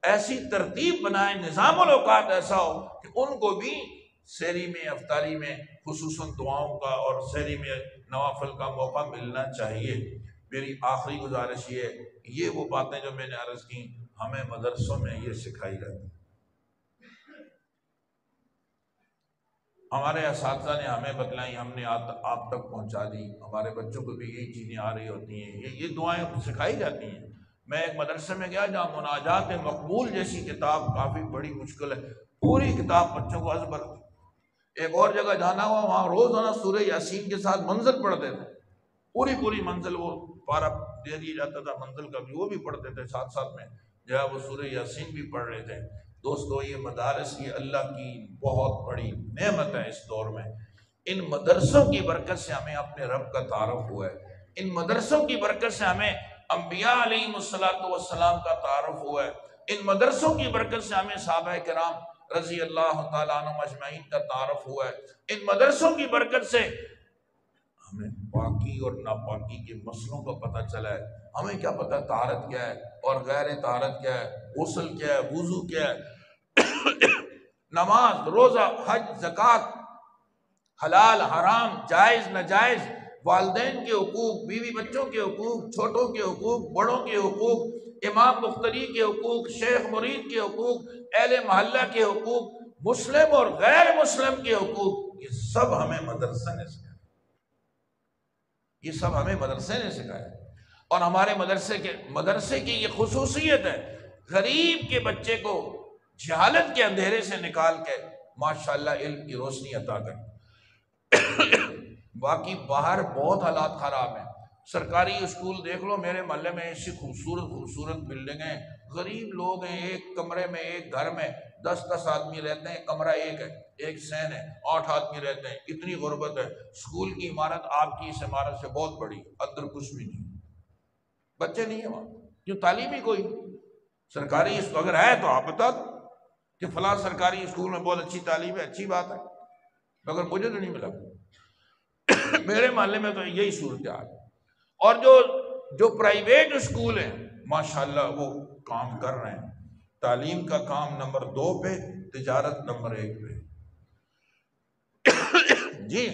ایسی ترتیب بنائیں، نظام الاوقات ایسا ہو کہ ان کو بھی سحری میں، افطاری میں خصوصاً دعاؤں کا اور سحری میں نوافل کا موقع ملنا چاہیے۔ میری آخری گزارش یہ وہ باتیں جو میں نے عرض کی ہمیں مدرسوں میں یہ سکھائی جاتی، ہمارے اساتذہ نے ہمیں بتلائی، ہم نے آپ تک پہنچا دی، ہمارے بچوں کو بھی یہی چیزیں آ رہی ہوتی ہیں، یہ دعائیں سکھائی جاتی ہیں۔ میں ایک مدرسے میں گیا جہاں مناجات مقبول جیسی کتاب کافی بڑی مشکل ہے، پوری کتاب بچوں کو ازبر۔ ایک اور جگہ جانا ہوا، وہاں روزانہ سورہ یاسین کے ساتھ منزل پڑھتے تھے، پوری منزل، وہ پارا دے دیا جاتا تھا منزل کا بھی، وہ بھی پڑھتے تھے، ساتھ ساتھ میں جو ہے وہ سورہ یاسین بھی پڑھ رہے تھے۔ دوستو یہ مدارس یہ اللہ کی بہت بڑی نعمت ہے اس دور میں۔ ان مدرسوں کی برکت سے ہمیں اپنے رب کا تعارف ہوا ہے، ان مدرسوں کی برکت سے ہمیں انبیاء علیہم السلام کا تعارف ہوا ہے، ان مدرسوں کی برکت سے ہمیں صحابہ کرام رضی اللہ تعالیٰ عنہم اجمعین کا تعارف ہوا ہے، ان مدرسوں کی برکت سے ہمیں پاکی اور ناپاکی کے مسئلوں کا پتہ چلا ہے۔ ہمیں کیا پتہ طہارت کیا ہے اور غیر طہارت کیا ہے، غسل کیا ہے، وضو کیا ہے، نماز، روزہ، حج، زکوٰۃ، حلال حرام، جائز ناجائز، والدین کے حقوق، بیوی بچوں کے حقوق، چھوٹوں کے حقوق، بڑوں کے حقوق، امام مقتدی کے حقوق، شیخ مرید کے حقوق، اہل محلہ کے حقوق، مسلم اور غیر مسلم کے حقوق، یہ سب ہمیں مدرسے نے سکھایا، یہ سب ہمیں مدرسے نے سکھایا۔ اور ہمارے مدرسے کی یہ خصوصیت ہے، غریب کے بچے کو جہالت کے اندھیرے سے نکال کے ماشاءاللہ علم کی روشنی عطا کر۔ باقی باہر بہت حالات خراب ہیں، سرکاری اسکول دیکھ لو، میرے محلے میں ایسی خوبصورت بلڈنگیں، غریب لوگ ہیں، ایک کمرے میں، ایک گھر میں 10 آدمی رہتے ہیں، کمرہ ایک ہے، ایک سین ہے، 8 آدمی رہتے ہیں، اتنی غربت ہے۔ اسکول کی عمارت آپ کی اس عمارت سے بہت بڑی، اندر کچھ بھی نہیں، بچے نہیں ہیں وہاں، کیوں؟ تعلیم ہی کوئی سرکاری اگر ہے تو آپ بتا دو کہ فلاں سرکاری اسکول میں بہت اچھی تعلیم ہے، اچھی بات ہے، مگر مجھے تو نہیں ملا۔ میرے محلے میں تو یہی صورتحال ہے۔ اور جو جو پرائیویٹ اسکول ہیں ماشاءاللہ وہ کام کر رہے ہیں، تعلیم کا کام نمبر 2 پہ، تجارت نمبر 1 پہ۔ جی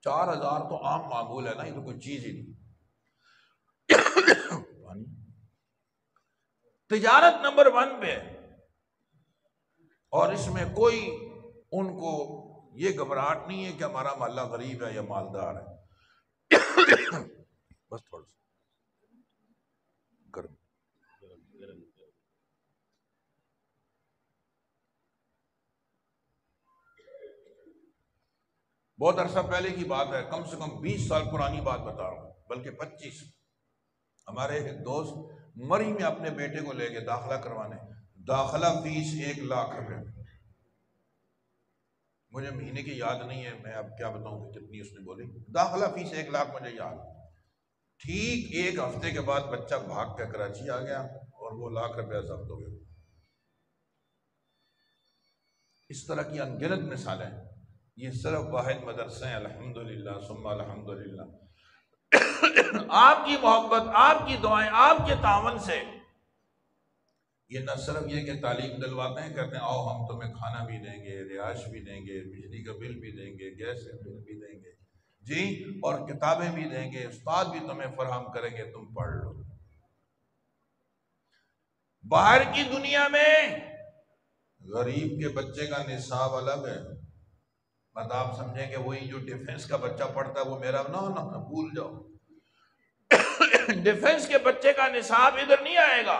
4000 تو عام معمول ہے نا، یہ تو کوئی چیز ہی نہیں۔ تجارت نمبر 1 پہ، اور اس میں کوئی ان کو یہ گھبراہٹ نہیں ہے کہ ہمارا محلہ غریب ہے یا مالدار ہے۔ بس تھوڑا سا گرم۔ بہت عرصہ پہلے کی بات ہے، کم سے کم 20 سال پرانی بات بتا رہا ہوں، بلکہ 25۔ ہمارے ایک دوست مری میں اپنے بیٹے کو لے کے داخلہ کروانے، داخلہ فیس 1 لاکھ روپے، مجھے مہینے کی یاد نہیں ہے، میں اب کیا بتاؤں کہ کتنی اس نے بولی، داخلہ فیس 1 لاکھ مجھے یاد۔ ٹھیک 1 ہفتے کے بعد بچہ بھاگ کے کراچی آ گیا اور وہ 1 لاکھ روپیہ ضبط ہو گیا۔ اس طرح کی انگنت مثالیں، یہ صرف واحد مدرسے ہیں، الحمدللہ ثم الحمدللہ۔ آپ کی محبت، آپ کی دعائیں، آپ کے تعاون سے یہ نہ صرف یہ کہ تعلیم دلواتے ہیں، کہتے ہیں آؤ ہم تمہیں کھانا بھی دیں گے، رہائش بھی دیں گے، بجلی کا بل بھی دیں گے، گیس کا بل بھی دیں گے جی، اور کتابیں بھی دیں گے، استاد بھی تمہیں فراہم کریں گے، تم پڑھ لو۔ باہر کی دنیا میں غریب کے بچے کا نصاب الگ ہے، مت آپ سمجھیں کہ وہی جو ڈیفنس کا بچہ پڑھتا ہے وہ میرا نہ بھول جاؤ۔ ڈیفنس کے بچے کا نصاب ادھر نہیں آئے گا۔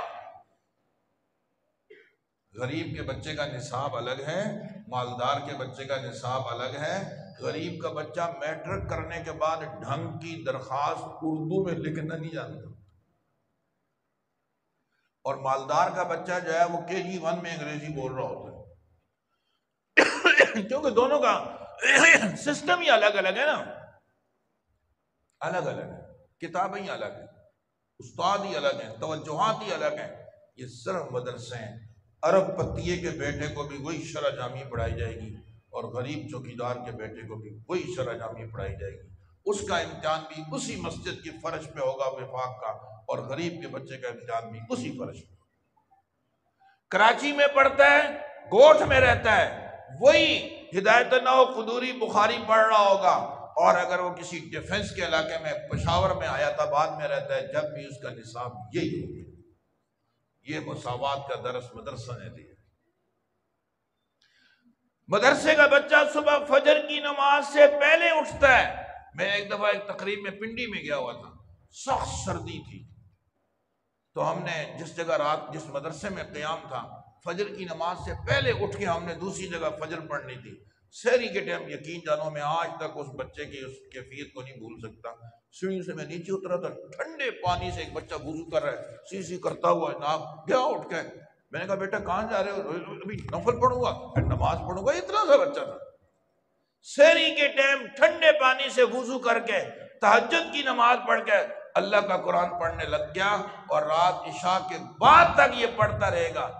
غریب کے بچے کا نصاب الگ ہے، مالدار کے بچے کا نصاب الگ ہے۔ غریب کا بچہ میٹرک کرنے کے بعد ڈھنگ کی درخواست اردو میں لکھنا نہیں جانتا، اور مالدار کا بچہ جو ہے وہ KG1 میں انگریزی بول رہا ہوتا ہے، کیونکہ دونوں کا سسٹم ہی الگ الگ ہے نا، الگ الگ ہے، کتابیں ہی الگ ہیں، استاد ہی الگ ہیں، توجہات ہی الگ ہیں۔ یہ صرف مدرسے ہیں۔ عرب پتیے کے بیٹے کو بھی وہی شرع جامی پڑھائی جائے گی، اور غریب چوکیدار کے بیٹے کو بھی وہی شرع جامی پڑھائی جائے گی۔ اس کا امتحان بھی اسی مسجد کی فرش پہ ہوگا وفاق کا، اور غریب کے بچے کا امتحان بھی اسی فرش پہ۔ کراچی میں پڑھتا ہے، گوٹھ میں رہتا ہے، وہی ہدایت نو قدوری بخاری پڑھ رہا ہوگا، اور اگر وہ کسی ڈیفنس کے علاقے میں پشاور میں حیات آباد میں رہتا ہے، جب بھی اس کا نصاب یہی ہوگا۔ یہ مساوات کا درس مدرسہ نے دیا۔ مدرسے کا بچہ صبح فجر کی نماز سے پہلے اٹھتا ہے۔ میں ایک دفعہ ایک تقریب میں پنڈی میں گیا ہوا تھا، سخت سردی تھی، تو ہم نے جس جگہ رات جس مدرسے میں قیام تھا، فجر کی نماز سے پہلے اٹھ کے ہم نے دوسری جگہ فجر پڑھنی تھی۔ سحری کے ٹائم یقین جانو میں آج تک اس بچے کی اس کیفیت کو نہیں بھول سکتا۔ سیڑھی سے میں نیچے اترا تھا، ٹھنڈے پانی سے ایک بچہ وضو کر رہا ہے، سی سی کرتا ہوا جناب گیا اٹھ کے۔ میں نے کہا بیٹا کہاں جا رہے ہو؟ ابھی نفل پڑھوں گا پھر نماز پڑھوں گا۔ اتنا سا بچہ تھا، سحری کے ٹائم ٹھنڈے پانی سے وضو کر کے تہجد کی نماز پڑھ کے اللہ کا قرآن پڑھنے لگ گیا، اور رات عشاء کے بعد تک یہ پڑھتا رہے گا۔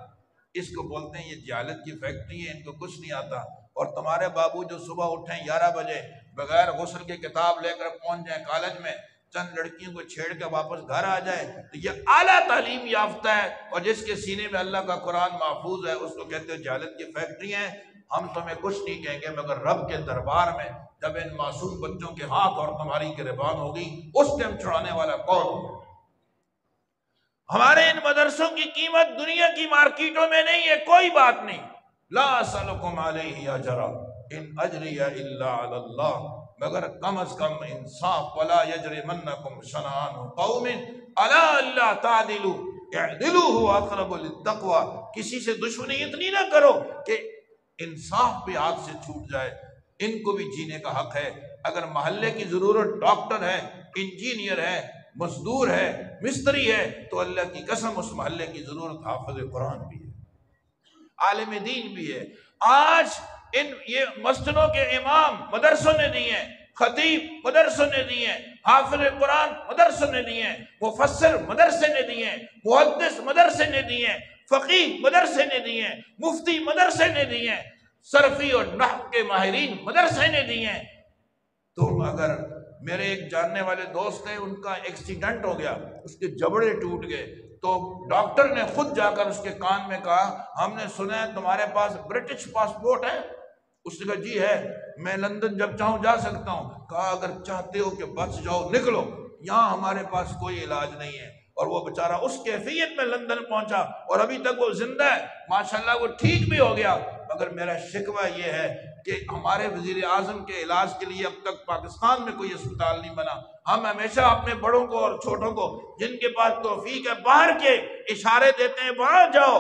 اس کو بولتے ہیں یہ جہالت کی فیکٹری ہے، ان کو کچھ نہیں آتا۔ اور تمہارے بابو جو صبح اٹھیں 11 بجے بغیر غسل کے کتاب لے کر پہنچ جائیں کالج میں، چند لڑکیوں کو چھیڑ کے واپس گھر آ جائے، تو یہ اعلیٰ تعلیم یافتہ ہے، اور جس کے سینے میں اللہ کا قرآن محفوظ ہے اس کو کہتے ہیں جہالت کی فیکٹری ہیں۔ ہم تمہیں کچھ نہیں کہیں گے، مگر رب کے دربار میں جب ان معصوم بچوں کے ہاتھ اور تمہاری گریبان ہوگی، اس ٹائم چھڑانے والا کون ہوگا؟ ہمارے ان مدرسوں کی قیمت دنیا کی مارکیٹوں میں نہیں ہے، کوئی بات نہیں۔ لا اسألکم علیہ اجرا ان اجری الا علی اللہ، مگر کم از کم انصاف، ولا یجرمنکم شنآن قوم علی الا تعدلوا اعدلوا هو اقرب للتقوی۔ کسی سے دشمنی اتنی نہ کرو کہ انصاف بھی ہاتھ سے چھوٹ جائے۔ ان کو بھی جینے کا حق ہے۔ اگر محلے کی ضرورت ڈاکٹر ہے، انجینئر ہے، مزدور ہے، مستری ہے، تو اللہ کی قسم اس محلے کی ضرورت حافظ قرآن بھی ہے، عالم دین بھی ہے۔ آج یہ مسجدوں کے امام مدرسوں نے دیے ہیں، خطیب مدرسوں نے دیے ہیں، حافظ قرآن مدرسوں نے دیے ہیں، مفسر مدرسے نے دیے ہیں، محدث مدرسے نے دیے ہیں، فقیہ مدرسے نے دیے ہیں، مفتی مدرسے نے دیے ہیں، صرفی اور نحو کے ماہرین مدرسے نے دیے ہیں۔ تو اگر میرے ایک جاننے والے دوست ہیں، ان کا ایکسیڈنٹ ہو گیا، اس کے جبڑے ٹوٹ گئے، تو ڈاکٹر نے خود جا کر اس کے کان میں کہا ہم نے سنا ہے تمہارے پاس برٹش پاسپورٹ ہے؟ اس نے کہا جی ہے، میں لندن جب چاہوں جا سکتا ہوں۔ کہا اگر چاہتے ہو کہ بچ جاؤ نکلو، یہاں ہمارے پاس کوئی علاج نہیں ہے۔ اور وہ بیچارہ اس کیفیت میں لندن پہنچا اور ابھی تک وہ زندہ ہے، ماشاءاللہ وہ ٹھیک بھی ہو گیا۔ مگر میرا شکوہ یہ ہے کہ ہمارے وزیر اعظم کے علاج کے لیے اب تک پاکستان میں کوئی اسپتال نہیں بنا۔ ہم ہمیشہ اپنے بڑوں کو اور چھوٹوں کو جن کے پاس توفیق ہے باہر کے اشارے دیتے ہیں وہاں جاؤ،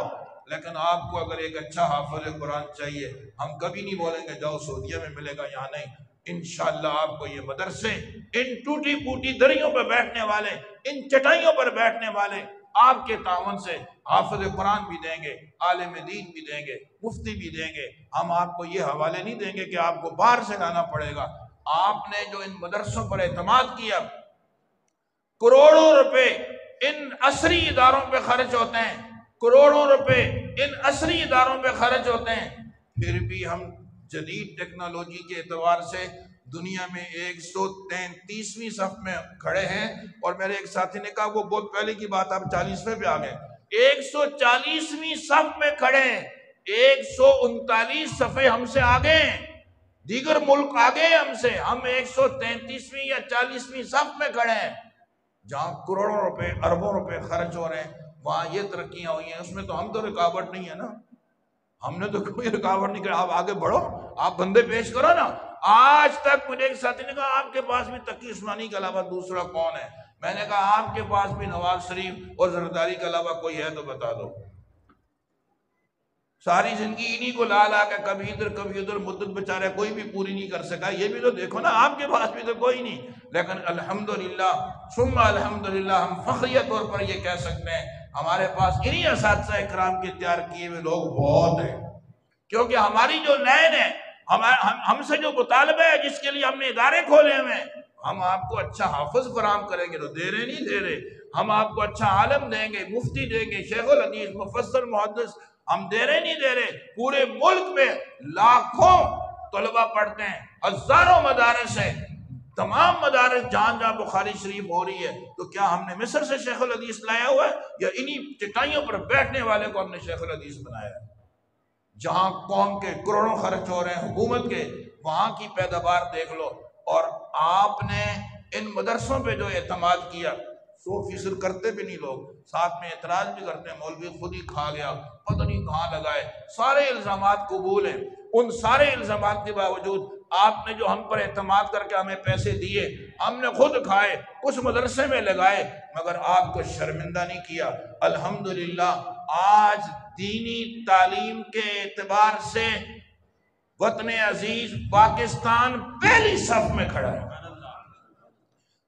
لیکن آپ کو اگر ایک اچھا حافظ قرآن چاہیے، ہم کبھی نہیں بولیں گے جاؤ سعودیہ میں ملے گا، یہاں نہیں۔ انشاءاللہ آپ کو یہ مدرسے، ان ٹوٹی پوٹی دریوں پر بیٹھنے والے، ان چٹائیوں پر بیٹھنے والے آپ کے تعاون سے حافظ قرآن بھی دیں گے، عالم دین بھی دیں گے، مفتی بھی دیں گے۔ ہم آپ کو یہ حوالے نہیں دیں گے کہ آپ کو باہر سے لانا پڑے گا۔ آپ نے جو ان مدرسوں پر اعتماد کیا، کروڑوں روپے ان عصری اداروں پہ خرچ ہوتے ہیں، کروڑوں روپے ان عصری اداروں پہ خرچ ہوتے ہیں، پھر بھی ہم جدید ٹیکنالوجی کے اعتبار سے دنیا میں 133ویں صف میں کھڑے ہیں۔ اور میرے ایک ساتھی نے کہا وہ بہت پہلے کی بات، آپ 40ویں پہ آ گئے، 140ویں صف میں کھڑے ہیں، 139 صفحے ہم سے آگے ہیں، دیگر ملک آگے ہیں ہم سے، ہم 133ویں یا 40ویں صف میں کھڑے ہیں۔ جہاں کروڑوں روپے اربوں روپے خرچ ہو رہے ہیں وہاں یہ ترقیاں ہوئی ہیں، اس میں تو ہم تو رکاوٹ نہیں ہے نا، ہم نے تو کوئی رکاوٹ نہیں کری۔ آپ آگے بڑھو، آپ بندے پیش کرو نا۔ آج تک مجھے ایک ساتھی نے کہا آپ کے پاس بھی تقی عثمانی کے علاوہ دوسرا کون ہے؟ میں نے کہا آپ کے پاس بھی نواز شریف اور زرداری کے علاوہ کوئی ہے تو بتا دو۔ ساری زندگی انہی کو لا لا کے کبھی ادھر مدت بیچارہ کوئی بھی پوری نہیں کر سکا۔ یہ بھی تو دیکھو نا، آپ کے پاس بھی تو کوئی نہیں، لیکن الحمدللہ ثم الحمدللہ ہم فخریہ طور پر یہ کہہ سکتے ہیں ہمارے پاس انہی اساتذہ اکرام کے تیار کیے ہوئے لوگ بہت ہیں۔ کیونکہ ہماری جو لائن ہے، ہم سے جو مطالبہ ہے جس کے لیے ہم نے ادارے کھولے ہوئے، ہم آپ کو اچھا حافظ فراہم کریں گے تو دے رہے نہیں دے رہے، ہم آپ کو اچھا عالم دیں گے، مفتی دیں گے، شیخ الحدیث، مفسر، محدث، ہم دے رہے نہیں دے رہے۔ پورے ملک میں لاکھوں طلبہ پڑھتے ہیں، ہزاروں مدارس ہیں، تمام مدارس جہاں جہاں بخاری شریف ہو رہی ہے، تو کیا ہم نے مصر سے شیخ الحدیث لایا ہوا ہے یا انہی چٹائیوں پر بیٹھنے والے کو ہم نے شیخ الحدیث بنایا ہے؟ جہاں قوم کے کروڑوں خرچ ہو رہے ہیں حکومت کے، وہاں کی پیداوار دیکھ لو۔ اور آپ نے ان مدرسوں پہ جو اعتماد کیا، 100% کرتے بھی نہیں لوگ، ساتھ میں اعتراض بھی کرتے ہیں مولوی خود ہی کھا گیا، پتہ نہیں کہاں لگائے، سارے الزامات قبول ہیں۔ ان سارے الزامات کے باوجود آپ نے جو ہم پر اعتماد کر کے ہمیں پیسے دیے، ہم نے خود کھائے، اس مدرسے میں لگائے، مگر آپ کو شرمندہ نہیں کیا۔ الحمدللہ آج دینی تعلیم کے اعتبار سے وطن عزیز پاکستان پہلی صف میں کھڑا ہے۔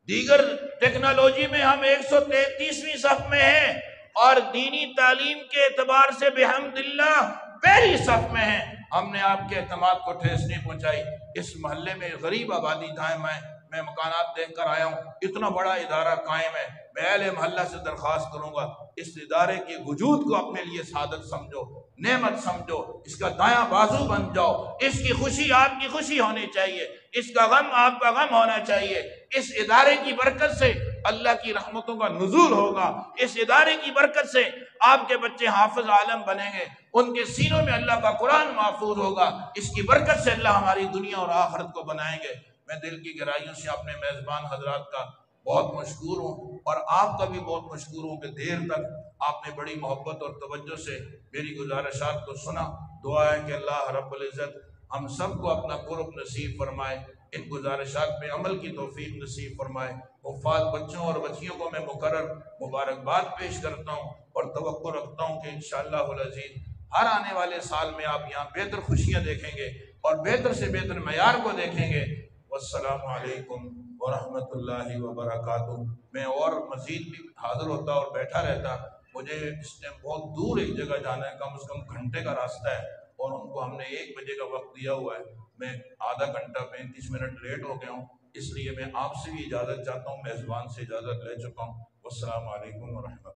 دیگر ٹیکنالوجی میں ہم 133ویں صف میں ہیں، اور دینی تعلیم کے اعتبار سے بحمداللہ پہلی صف میں ہیں۔ ہم نے آپ کے اعتماد کو ٹھیس نہیں پہنچائی۔ اس محلے میں غریب آبادی دائیں بائیں میں مکانات دیکھ کر آیا ہوں، اتنا بڑا ادارہ قائم ہے۔ میں اہل محلہ سے درخواست کروں گا اس ادارے کے وجود کو اپنے لیے سعادت سمجھو، نعمت سمجھو، اس کا دایاں بازو بن جاؤ۔ اس کی خوشی آپ کی خوشی ہونی چاہیے، اس کا غم آپ کا غم ہونا چاہیے۔ اس ادارے کی برکت سے اللہ کی رحمتوں کا نزول ہوگا، اس ادارے کی برکت سے آپ کے بچے حافظ عالم بنیں گے، ان کے سینوں میں اللہ کا قرآن محفوظ ہوگا، اس کی برکت سے اللہ ہماری دنیا اور آخرت کو بنائیں گے۔ میں دل کی گہرائیوں سے اپنے میزبان حضرات کا بہت مشکور ہوں، اور آپ کا بھی بہت مشکور ہوں کہ دیر تک آپ نے بڑی محبت اور توجہ سے میری گزارشات کو سنا۔ دعا ہے کہ اللہ رب العزت ہم سب کو اپنا قرب نصیب فرمائے، ان گزارشات پہ عمل کی توفیق نصیب فرمائے۔ حفاظ بچوں اور بچیوں کو میں مقرر مبارکباد پیش کرتا ہوں اور توقع رکھتا ہوں کہ انشاءاللہ العزیز ہر آنے والے سال میں آپ یہاں بہتر خوشیاں دیکھیں گے اور بہتر سے بہتر معیار کو دیکھیں گے۔ والسلام علیکم ورحمۃ اللہ وبرکاتہ۔ میں اور مزید بھی حاضر ہوتا اور بیٹھا رہتا، مجھے اس ٹائم بہت دور ایک جگہ جانا ہے، کم از کم گھنٹے کا راستہ ہے، اور ان کو ہم نے 1 بجے کا وقت دیا ہوا ہے۔ میں آدھا گھنٹہ 35 منٹ لیٹ ہو گیا ہوں، اس لیے میں آپ سے بھی اجازت چاہتا ہوں، میزبان سے اجازت لے چکا ہوں۔ والسلام علیکم ورحمۃ اللہ۔